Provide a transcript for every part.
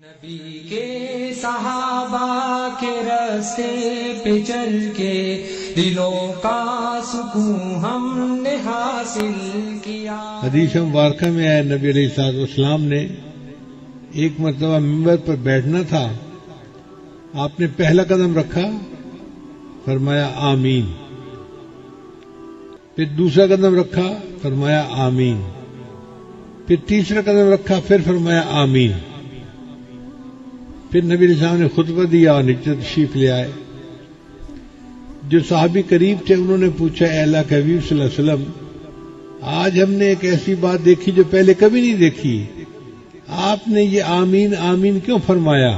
نبی کے صحابہ کے راستے پہ چل کے دلوں کا سکون ہم نے حاصل کیا۔ حدیث مبارکہ میں آیا نبی علیہ الصلوۃ والسلام نے ایک مرتبہ ممبر پر بیٹھنا تھا، آپ نے پہلا قدم رکھا، فرمایا آمین، پھر دوسرا قدم رکھا، فرمایا آمین، پھر تیسرا قدم رکھا، پھر فرمایا آمین، پھر نبی علیہ السلام نے خطبہ دیا اور نیچے تشریف لے آئے۔ جو صحابی قریب تھے انہوں نے پوچھا، اے اللہ کے حبیب صلی اللہ علیہ وسلم، آج ہم نے ایک ایسی بات دیکھی جو پہلے کبھی نہیں دیکھی، آپ نے یہ آمین آمین کیوں فرمایا؟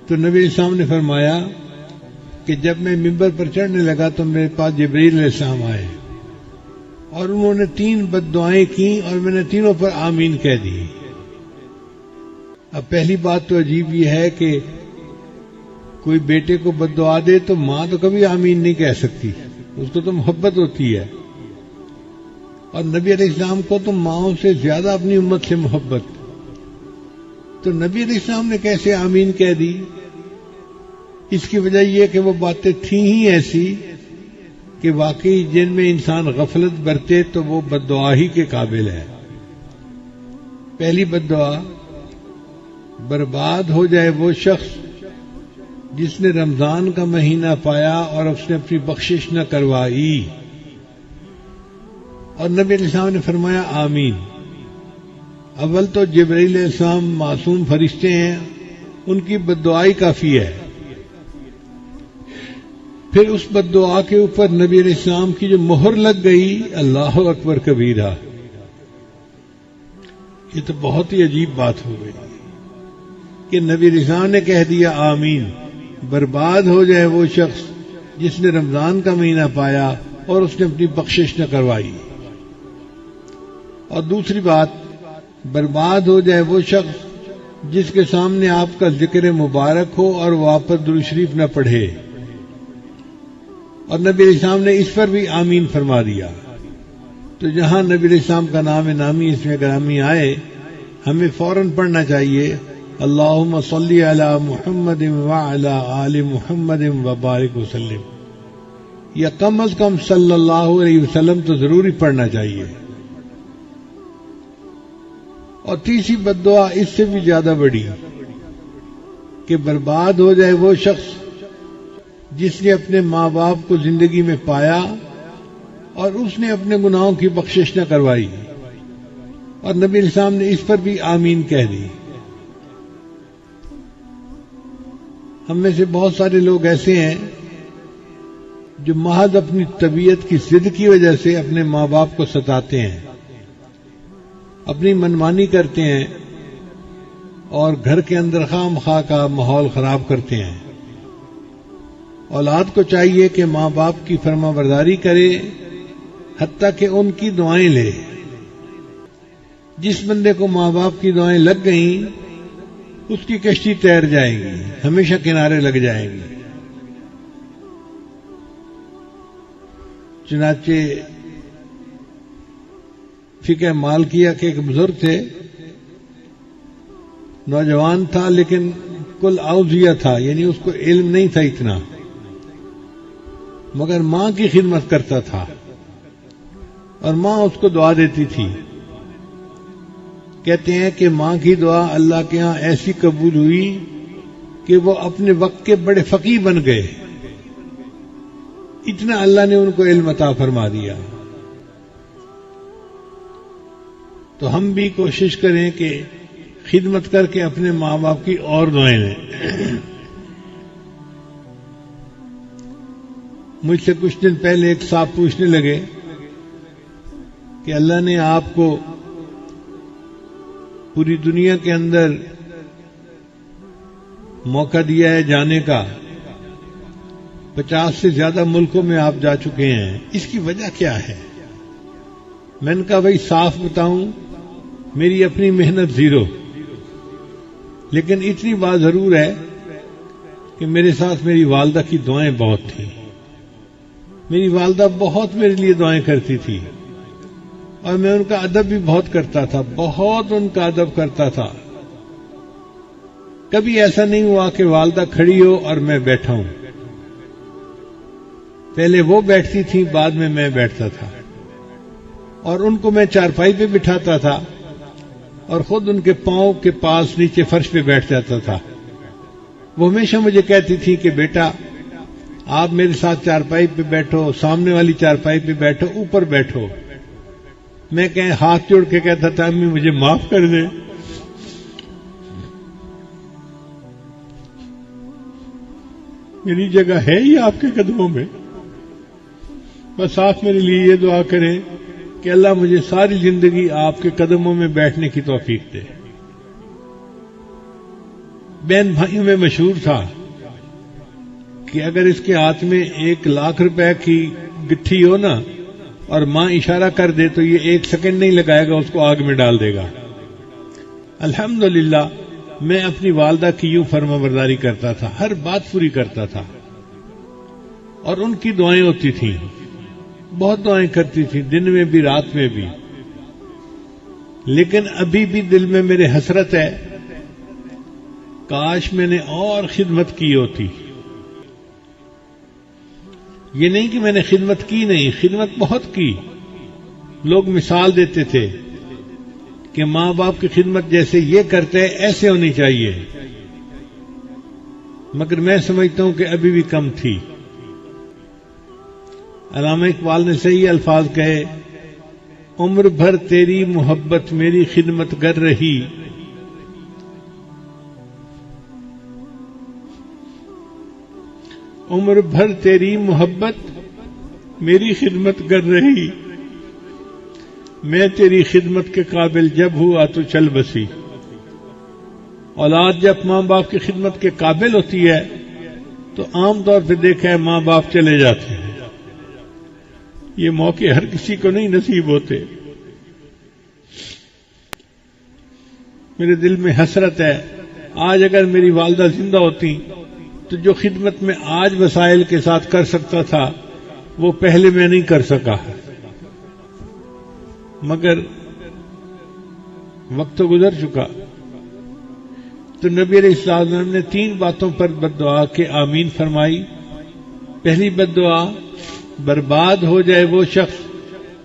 تو نبی علیہ السلام نے فرمایا کہ جب میں ممبر پر چڑھنے لگا تو میرے پاس جبرائیل علیہ السلام آئے اور انہوں نے 3 بد دعائیں کی اور میں نے تینوں پر آمین کہہ دی۔ اب پہلی بات تو عجیب یہ ہے کہ کوئی بیٹے کو بد دعا دے تو ماں تو کبھی آمین نہیں کہہ سکتی، اس کو تو محبت ہوتی ہے، اور نبی علیہ السلام کو تو ماؤں سے زیادہ اپنی امت سے محبت، تو نبی علیہ السلام نے کیسے آمین کہہ دی؟ اس کی وجہ یہ کہ وہ باتیں تھیں ہی ایسی کہ واقعی جن میں انسان غفلت برتے تو وہ بد دعا ہی کے قابل ہے۔ پہلی بد دعا، برباد ہو جائے وہ شخص جس نے رمضان کا مہینہ پایا اور اس نے اپنی بخشش نہ کروائی، اور نبی علیہ السلام نے فرمایا آمین۔ اول تو جبرائیل علیہ السلام معصوم فرشتے ہیں، ان کی بد دعائی کافی ہے، پھر اس بد دعا کے اوپر نبی علیہ السلام کی جو مہر لگ گئی، اللہ اکبر کبیرہ، یہ تو بہت ہی عجیب بات ہو گئی کہ نبی علیہ السلام نے کہہ دیا آمین، برباد ہو جائے وہ شخص جس نے رمضان کا مہینہ پایا اور اس نے اپنی بخشش نہ کروائی، اور دوسری بات، برباد ہو جائے وہ شخص جس کے سامنے آپ کا ذکر مبارک ہو اور وہ آپ پر درود شریف نہ پڑھے، اور نبی علیہ السلام نے اس پر بھی آمین فرما دیا۔ تو جہاں نبی علیہ السلام کا نام نامی اس میں گرامی آئے، ہمیں فوراً پڑھنا چاہیے اللہم صلی علی محمد وعلی آل محمد وبارک وسلم، یا کم از کم صلی اللہ علیہ وسلم تو ضروری پڑھنا چاہیے۔ اور تیسری بد دعا اس سے بھی زیادہ بڑی کہ برباد ہو جائے وہ شخص جس نے اپنے ماں باپ کو زندگی میں پایا اور اس نے اپنے گناہوں کی بخشش نہ کروائی، اور نبی علیہ السلام نے اس پر بھی آمین کہہ دی۔ ہم میں سے بہت سارے لوگ ایسے ہیں جو محض اپنی طبیعت کی ضد کی وجہ سے اپنے ماں باپ کو ستاتے ہیں، اپنی منمانی کرتے ہیں اور گھر کے اندر خواہ مخواہ کا ماحول خراب کرتے ہیں۔ اولاد کو چاہیے کہ ماں باپ کی فرما برداری کرے، حتیٰ کہ ان کی دعائیں لے۔ جس بندے کو ماں باپ کی دعائیں لگ گئیں اس کی کشتی تیر جائے گی، ہمیشہ کنارے لگ جائے گی۔ چنانچہ فقہ مالکیہ کے ایک بزرگ تھے، نوجوان تھا لیکن کل اوذیہ تھا، یعنی اس کو علم نہیں تھا اتنا، مگر ماں کی خدمت کرتا تھا اور ماں اس کو دعا دیتی تھی۔ کہتے ہیں کہ ماں کی دعا اللہ کے ہاں ایسی قبول ہوئی کہ وہ اپنے وقت کے بڑے فقیہ بن گئے، اتنا اللہ نے ان کو علم عطا فرما دیا۔ تو ہم بھی کوشش کریں کہ خدمت کر کے اپنے ماں باپ کی اور دعائیں لیں۔ مجھ سے کچھ دن پہلے ایک صاحب پوچھنے لگے کہ اللہ نے آپ کو پوری دنیا کے اندر موقع دیا ہے جانے کا، 50 سے زیادہ ملکوں میں آپ جا چکے ہیں، اس کی وجہ کیا ہے؟ میں نے کہا بھائی صاف بتاؤں، میری اپنی محنت زیرو، لیکن اتنی بات ضرور ہے کہ میرے ساتھ میری والدہ کی دعائیں بہت تھیں۔ میری والدہ بہت میرے لیے دعائیں کرتی تھی اور میں ان کا ادب بھی بہت کرتا تھا، بہت ان کا ادب کرتا تھا، کبھی ایسا نہیں ہوا کہ والدہ کھڑی ہو اور میں بیٹھا ہوں. پہلے وہ بیٹھتی تھی، بعد میں بیٹھتا تھا، اور ان کو میں چارپائی پہ بٹھاتا تھا اور خود ان کے پاؤں کے پاس نیچے فرش پہ بیٹھ جاتا تھا. وہ ہمیشہ مجھے کہتی تھی کہ بیٹا آپ میرے ساتھ چارپائی پہ بیٹھو، سامنے والی چارپائی پہ بیٹھو، اوپر بیٹھو. میں ہاتھ جوڑ کے کہتا تھا امی مجھے معاف کر دیں. میری جگہ ہے ہی آپ کے قدموں میں. بس آپ میرے لیے یہ دعا کریں کہ اللہ مجھے ساری زندگی آپ کے قدموں میں بیٹھنے کی توفیق دے. بہن بھائیوں میں مشہور تھا کہ اگر اس کے ہاتھ میں 1,00,000 روپے کی گٹھی ہو نا اور ماں اشارہ کر دے تو یہ 1 سیکنڈ نہیں لگائے گا، اس کو آگ میں ڈال دے گا. الحمدللہ میں اپنی والدہ کی یوں فرما برداری کرتا تھا، ہر بات پوری کرتا تھا، اور ان کی دعائیں ہوتی تھیں، بہت دعائیں کرتی تھی، دن میں بھی رات میں بھی. لیکن ابھی بھی دل میں میرے حسرت ہے، کاش میں نے اور خدمت کی ہوتی. یہ نہیں کہ میں نے خدمت کی نہیں، خدمت بہت کی. لوگ مثال دیتے تھے کہ ماں باپ کی خدمت جیسے یہ کرتے ایسے ہونی چاہیے، مگر میں سمجھتا ہوں کہ ابھی بھی کم تھی. علامہ اقبال نے صحیح الفاظ کہے، عمر بھر تیری محبت میری خدمت کر رہی، عمر بھر تیری محبت میری خدمت کر رہی، میں تیری خدمت کے قابل جب ہوا تو چل بسی. اولاد جب ماں باپ کی خدمت کے قابل ہوتی ہے تو عام طور پہ دیکھا ہے ماں باپ چلے جاتے ہیں. یہ موقع ہر کسی کو نہیں نصیب ہوتے. میرے دل میں حسرت ہے، آج اگر میری والدہ زندہ ہوتی تو جو خدمت میں آج وسائل کے ساتھ کر سکتا تھا وہ پہلے میں نہیں کر سکا. مگر وقت تو گزر چکا. تو نبی علیہ السلام نے 3 باتوں پر بد دعا کہ آمین فرمائی. پہلی بد دعا، برباد ہو جائے وہ شخص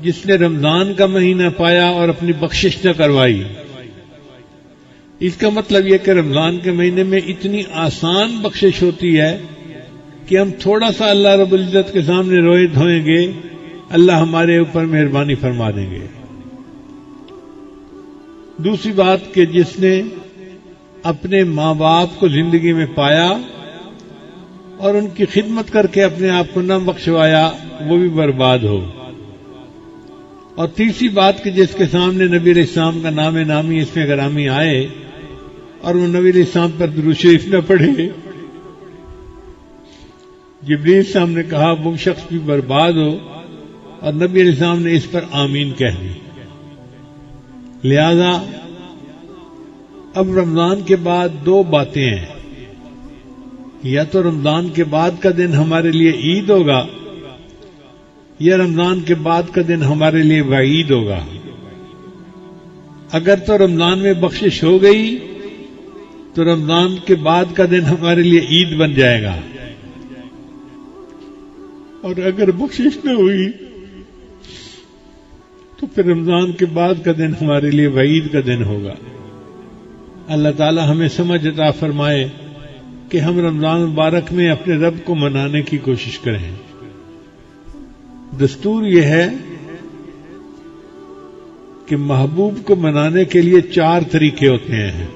جس نے رمضان کا مہینہ پایا اور اپنی بخشش نہ کروائی. اس کا مطلب یہ کہ رمضان کے مہینے میں اتنی آسان بخشش ہوتی ہے کہ ہم تھوڑا سا اللہ رب العزت کے سامنے روئے دھوئیں گے، اللہ ہمارے اوپر مہربانی فرما دیں گے. دوسری بات کہ جس نے اپنے ماں باپ کو زندگی میں پایا اور ان کی خدمت کر کے اپنے آپ کو نہ بخشوایا وہ بھی برباد ہو. اور تیسری بات کہ جس کے سامنے نبی علیہ السلام کا نام نامی اس میں گرامی آئے اور وہ نبی علیہ السلام پر درود شریف نہ پڑھے. جبریل السلام نے کہا وہ شخص بھی برباد ہو، اور نبی علیہ السلام نے اس پر آمین کہہ دی. لہذا اب رمضان کے بعد 2 باتیں ہیں، یا تو رمضان کے بعد کا دن ہمارے لیے عید ہوگا یا رمضان کے بعد کا دن ہمارے لیے وعید ہوگا. اگر تو رمضان میں بخشش ہو گئی تو رمضان کے بعد کا دن ہمارے لیے عید بن جائے گا، اور اگر بخشش نہ ہوئی تو پھر رمضان کے بعد کا دن ہمارے لیے وعید کا دن ہوگا. اللہ تعالی ہمیں سمجھ عطا فرمائے کہ ہم رمضان مبارک میں اپنے رب کو منانے کی کوشش کریں. دستور یہ ہے کہ محبوب کو منانے کے لیے 4 طریقے ہوتے ہیں.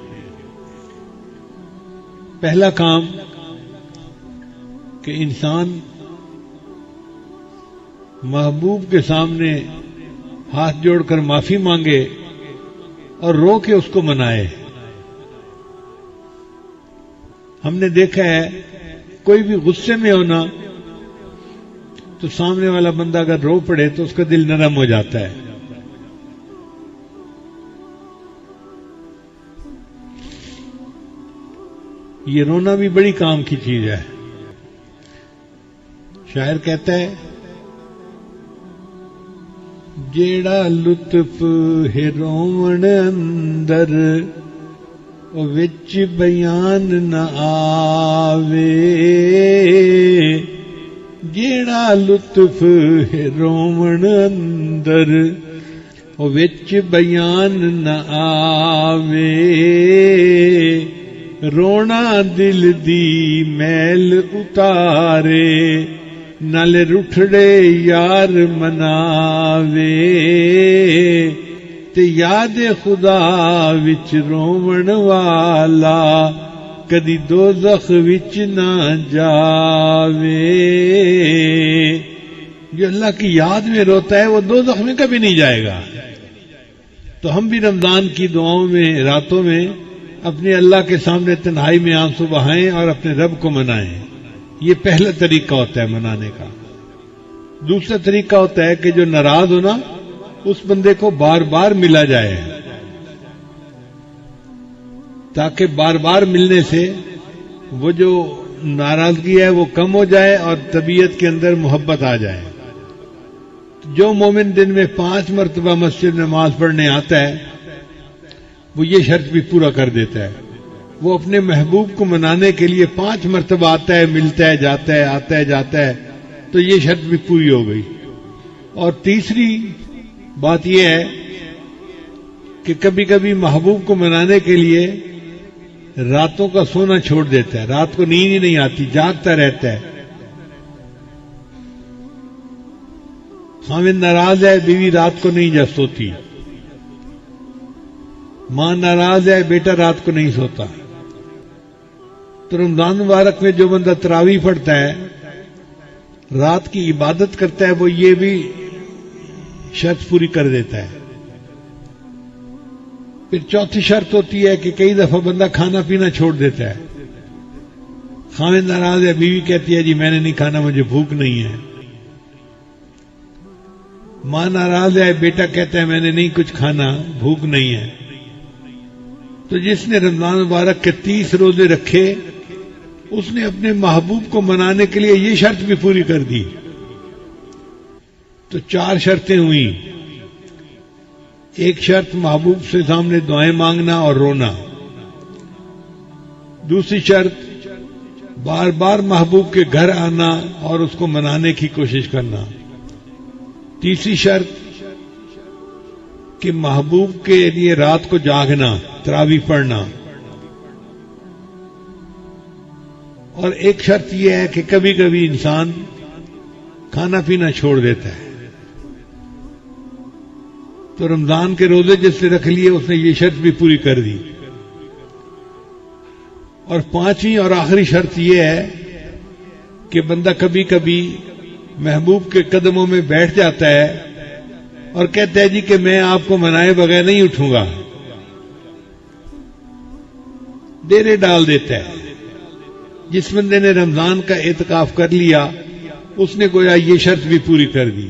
پہلا کام کہ انسان محبوب کے سامنے ہاتھ جوڑ کر معافی مانگے اور رو کے اس کو منائے. ہم نے دیکھا ہے کوئی بھی غصے میں ہونا تو سامنے والا بندہ اگر رو پڑے تو اس کا دل نرم ہو جاتا ہے. یہ رونا بھی بڑی کام کی چیز ہے. شاعر کہتا ہے جیڑا لطف ہے رومن اندر او وچ بیان نہ آوے جیڑا لطف ہے رومن اندر او وچ بیان نہ آوے رونا دل دی میل اتارے نال رٹھڑے یار مناوے تے یاد خدا وچ رومن والا کدی دوزخ وچ نہ جاوے. جو اللہ کی یاد میں روتا ہے وہ دوزخ میں کبھی نہیں جائے گا. تو ہم بھی رمضان کی دعاؤں میں راتوں میں اپنے اللہ کے سامنے تنہائی میں آنسو بہائیں اور اپنے رب کو منائیں. یہ پہلا طریقہ ہوتا ہے منانے کا. دوسرا طریقہ ہوتا ہے کہ جو ناراض ہونا اس بندے کو بار بار ملا جائے تاکہ بار بار ملنے سے وہ جو ناراضگی ہے وہ کم ہو جائے اور طبیعت کے اندر محبت آ جائے. جو مومن دن میں 5 مرتبہ مسجد میں نماز پڑھنے آتا ہے وہ یہ شرط بھی پورا کر دیتا ہے. وہ اپنے محبوب کو منانے کے لیے 5 مرتبہ آتا ہے, ملتا ہے, جاتا ہے, آتا ہے, جاتا ہے, تو یہ شرط بھی پوری ہو گئی. اور تیسری بات یہ ہے کہ کبھی کبھی محبوب کو منانے کے لیے راتوں کا سونا چھوڑ دیتا ہے. رات کو نیند ہی نہیں آتی, جاگتا رہتا ہے. خاوند ناراض ہے, بیوی رات کو نہیں سوتی. ماں ناراض ہے, بیٹا رات کو نہیں سوتا. تو رمضان مبارک میں جو بندہ تراویح پڑھتا ہے, رات کی عبادت کرتا ہے, وہ یہ بھی شرط پوری کر دیتا ہے. پھر چوتھی شرط ہوتی ہے کہ کئی دفعہ بندہ کھانا پینا چھوڑ دیتا ہے. خاوند ناراض ہے, بیوی کہتی ہے جی میں نے نہیں کھانا, مجھے بھوک نہیں ہے. ماں ناراض ہے, بیٹا کہتا ہے میں نے نہیں کچھ کھانا, بھوک نہیں ہے. تو جس نے رمضان مبارک کے 30 روزے رکھے اس نے اپنے محبوب کو منانے کے لیے یہ شرط بھی پوری کر دی. تو 4 شرطیں ہوئیں. ایک شرط محبوب سے سامنے دعائیں مانگنا اور رونا. دوسری شرط بار بار محبوب کے گھر آنا اور اس کو منانے کی کوشش کرنا. تیسری شرط کہ محبوب کے لیے رات کو جاگنا, تراویح پڑھنا. اور ایک شرط یہ ہے کہ کبھی کبھی انسان کھانا پینا چھوڑ دیتا ہے. تو رمضان کے روزے جس نے رکھ لیے اس نے یہ شرط بھی پوری کر دی. اور 5ویں اور آخری شرط یہ ہے کہ بندہ کبھی کبھی محبوب کے قدموں میں بیٹھ جاتا ہے اور کہتا ہے جی کہ میں آپ کو منائے بغیر نہیں اٹھوں گا. ڈیرے ڈال دیتا ہے. جس بندے نے رمضان کا اعتکاف کر لیا اس نے گویا یہ شرط بھی پوری کر دی.